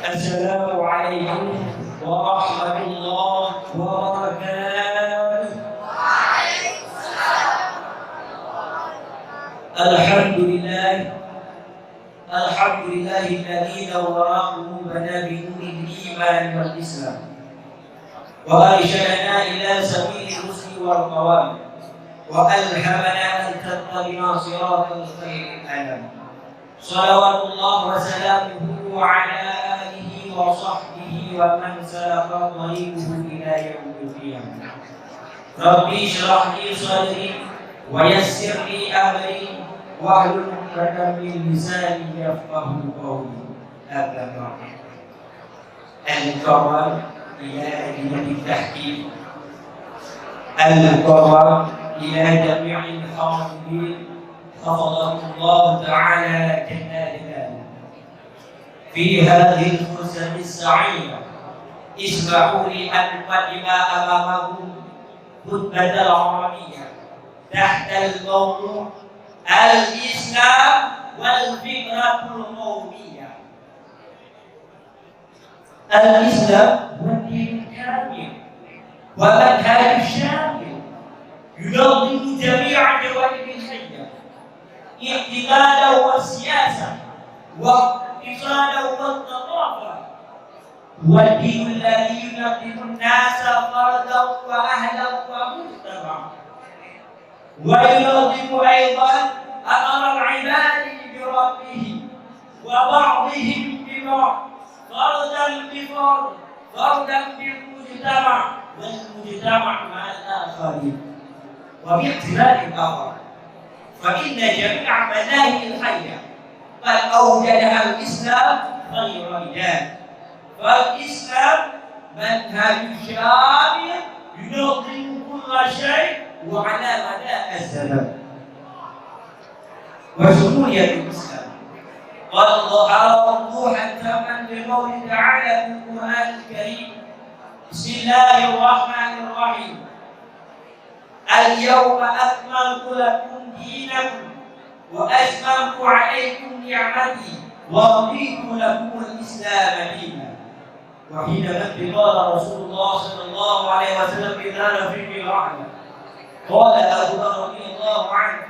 السلام عليكم ورحمة الله وبركاته. وعليكم السلام. الحمد لله الذي نور قلوبنا بنور الإيمان والإسلام وأرشدنا إلى سبيل الرشد والقوام وألهمنا أن تتبع صراط الخير الأنام. صلوات الله وسلامه على آله وصحبه ومن سلك طريقه إلى يوم القيامة. ربي اشرح لي صدري ويسر لي أمري واحلل عقدة من لساني يفقه قولي. أما بعد، المكرم إلى لجنة التحكيم، المكرم إلى جميع الحاضرين حفظكم الله تعالى كذلك. في هذه الفرصة السعيدة اسمحوا لي أن أقدم أمامكم خطبة العربية تحت الموضوع الإسلام والفكرة القومية. الإسلام هو الدين الكامل ومنهج الشامل ينظم جميع جوانب الحياة، اعتقادا والسياسة واقتصادا والثقافة. هو الدين الذي ينظم الناس فردا وأهلا ومجتمعا، وينظم أيضا أمر العباد بربه وبعضهم ببعض، فردا بفرد، فردا بالمجتمع والمجتمع مع الآخرين. وباعتبار الآخر فإن جميع مناهج الحياة قد أوجدها الإسلام غير رجال، فالإسلام منهج شامل ينظم كل شيء وعلى مدى الزمن. وشمولية الإسلام قد ظهر وضوحا تاما بقوله تعالى في القرآن الكريم: بسم الله الرحمن الرحيم، اليوم أكملت لكم دينكم وأتممت عليكم نعمتي ورضيت لكم الإسلام دينا. وحينما قال رسول الله صلى الله عليه وسلم إذا في الرحمة، قال أبو بكر رضي الله عنه: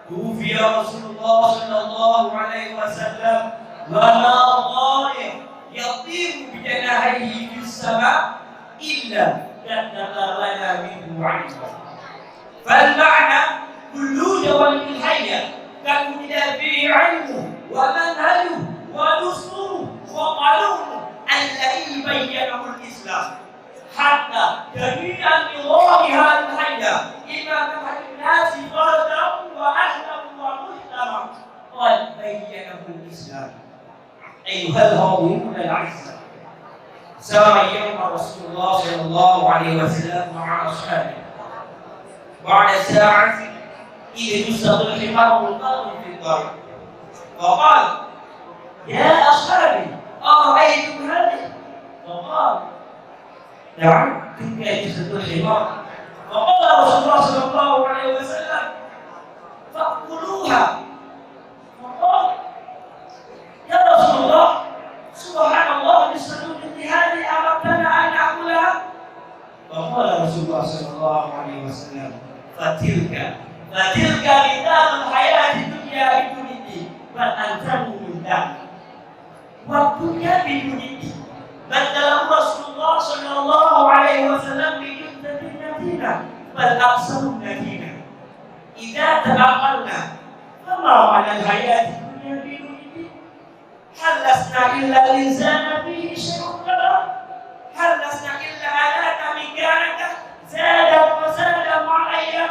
توفي رسول الله صلى الله عليه وسلم وما طائر يطير بجناحيه في السماء إلا كتب لنا منه علما. فالمعنى كل جوانب الحياة كان فيه علمه ومنهجه ودستوره وقانونه الذي بينه الإسلام، حتى جميع نظام هذه الحياة إما منهج الناس فردا وأهلا ومجتمع قد بينه الإسلام. أيها الحاضرون الأعزاء، سار يوم رسول الله صلى الله عليه وسلم مع أصحابه. بعد ساعة إذ يسقط الحمار القادم في الطريق، فقال: يا أصحابي أرأيتم هذه؟ فقال: نعم، تلك يسقط الحمار. فقال رسول الله صلى الله عليه وسلم: فاقتلوها. فقال: يا رسول الله، سبحان الله، بالسجود هذه أمرتنا أن نأكلها؟ فقال رسول الله صلى الله عليه وسلم: فتلك مثال الحياة الدنيا بدون الدين، بل أنتم من ذلك. والدنيا بدون الدين بدله رسول الله صلى الله عليه وسلم بجدة النتيجة، بل أقصر النتيجة. إذا تأملنا فما معنى الحياة الدنيا بدون الدين؟ هل لسنا إلا الإنسان فيه شيء كبر؟ هل لسنا إلا آلات ميكانيكا زاد وزاد مع الأيام؟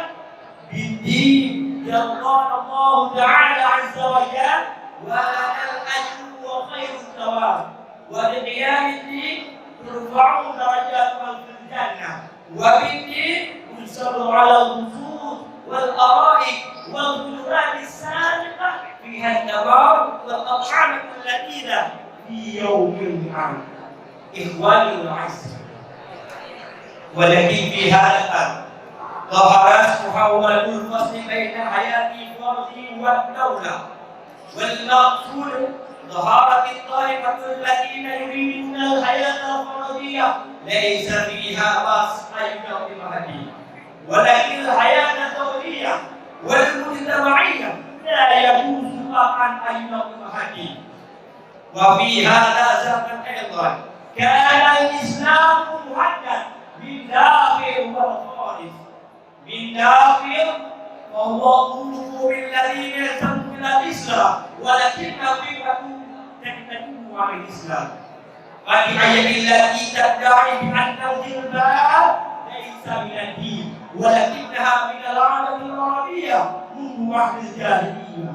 بالدين يرضانا الله تعالى عز وجل، ولنا الأجر وخير الثواب. وبقيام الدين ترفعون درجاتكم في الجنة، وبالدين تنصب على القصور والأرائك والقدرات السابقة فيها النوار والأطعمة اللذيذة في يوم عام. إخواني الأعزاء، ولكن في هذا الأمر ظهرت محاولة الفصل بين حياة الفرد والدولة، والمقصود ظهرت الطائفة الذين يريدون الحياة الفردية ليس فيها بأس أن يقوم هديه، ولكن الحياة الدولية والمجتمعية لا يجوز أن يقوم هديه. وفي هذا زمن أيضا كان الإسلام محدد من داخل والخارج. من داخل وهو قلوب الذين ينتمون إلى الإسلام ولكن فكرته تكتم عن الإسلام، والآية التي تدعي بأن الجلباب ليس من الدين ولكنها من العادة العربية منذ عهد الجاهلية.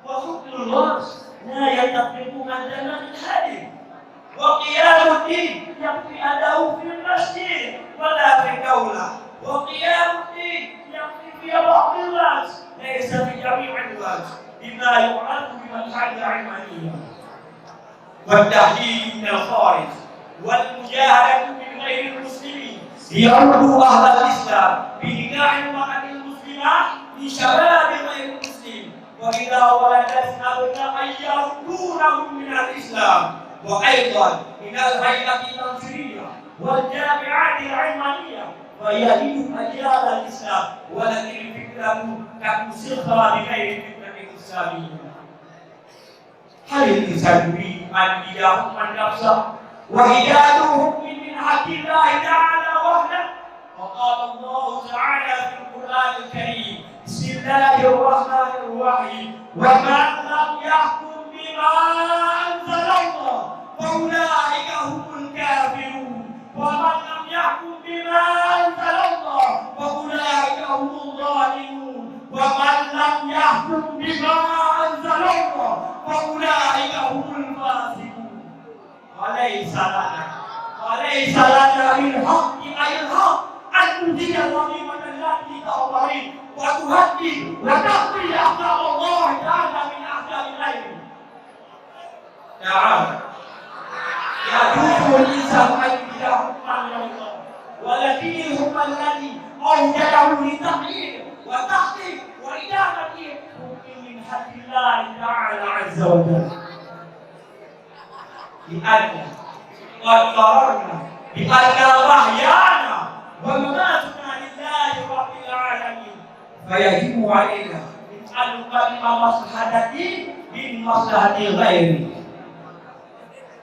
وحكم الراس لا يتفق مع زمن الحديث، وقيام الدين يكفي أداؤه في المسجد ولا في الدولة، وقيام الدين يكفي في بعض الناس ليس في جميع الناس بما يعرف بمنهج العلمانية. والتحديد من الخارج والمجاهدة من غير المسلمين ليربوا أهل الإسلام بنكاح المرأة المسلمة من شباب غير المسلم، وإذا ولدت أبناء يردونهم من الإسلام. وأيضا من الهيئة التنصيرية والجامعات العلمانية فيهدم أجيال الإسلام، ولكن فكره كمسخة بغير فكرة الإسلامية. هل الإنسان يريد أن يحكم نفسه وهدايته من حق الله تعالى وحده؟ وقال الله تعالى في القرآن الكريم: بسم الله الرحمن الرحيم: ومن لم يحكم بما أنزل الله فأولئك هم الكافرون. ومن لم يحكم بما أنزل الله فأولئك هم الظالمون. ومن لم يحكم بما أنزل الله فأولئك هم الفاسقون. وليس لنا بالحق أي الحق أن نزيد الظليمة التي تأمرين وتهدي وتقضي أحكام الله تعالى من أحكام غيره. نعم، يجوز الإنسان أن يجد حكما من الله، ولكن الحكم الذي أوجده للتقييد والتحقيق وإدامة حكم من حق الله تعالى عز وجل. لأن قد قررنا بأن محيانا ومماتنا لله رب العالمين، فيجب علينا أن نقدم مصلحة الدين من مصلحة غيره.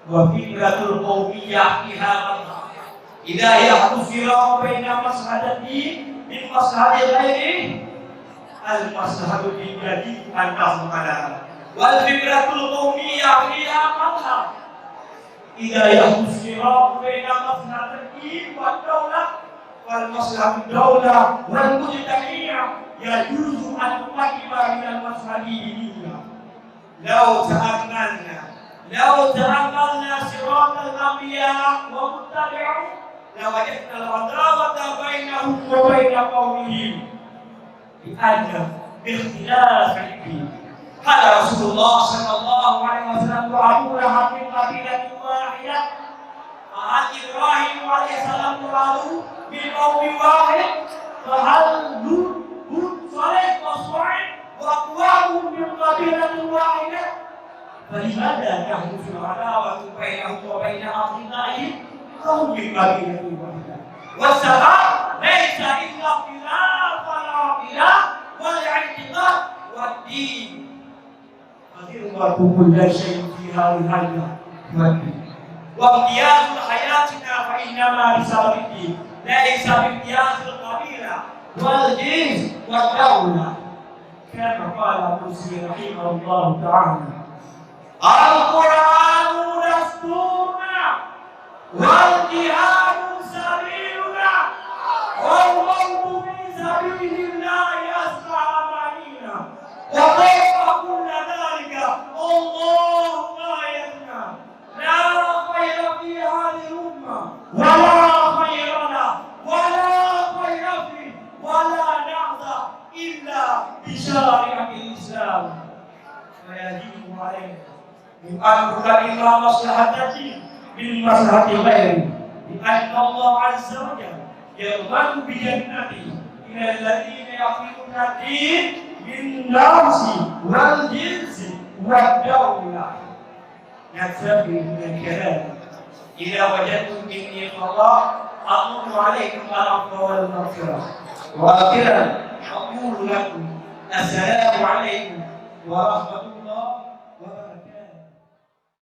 وفكرة القومية فيها غلط إذا يحدث صراع بين مصلحة الدين من مصلحة غيره. المصلحة الدينية أن تحكم لها، والفكرة القومية فيها غلط إذا يحدث صراع بين مصلحة الدين والدولة، فالمصلحة الدولة والمجتمع يجوز أن نقدم من المصلحة الدينية. لو تأملنا صراط الأنبياء ومتبعهم لوجدنا العداوة بينهم وبين قومهم بأن باختلاف الدين. قال رسول الله صلى الله عليه وسلم: تعبدونها من قبيلة واحدة. فهل إبراهيم عليه السلام يراد من قوم واحد؟ فهل هود صالح وصالح وأقوامهم من قبيلة واحدة؟ فلماذا تحدث العداوة بينهم وبين أصدقائهم فهم من قبيلة واحدة؟ والسبب ليس إلا اختلاف العقيدة والاعتقاد والدين. فذروة كل شيء في هذه الحياة والدين، وامتياز حياتنا فإنما بسبب الدين ليس بامتياز القبيلة والجنس والدولة. كما قال موسى رحمه الله تعالى: القرآن دستورنا والجهاد سبيلنا والموت في سبيل الله أسمى أمانينا، وفوق كل ذلك الله غايتنا. لا خير في هذه الأمة ولا خير لنا ولا خير فيه ولا نعزى إلا بشارع الإسلام. فيجب علينا أن نقدم مصلحة الدين من مصلحة غيره، لأن الله عز وجل يضمن بجنته إلى الذين يقيمون الدين من النفس والجنس والدولة. نكتفي من الكلام. إذا وجدتم مني خطأ أطلب عليكم العفو والمغفرة. وآخرا أقول لكم السلام عليكم ورحمة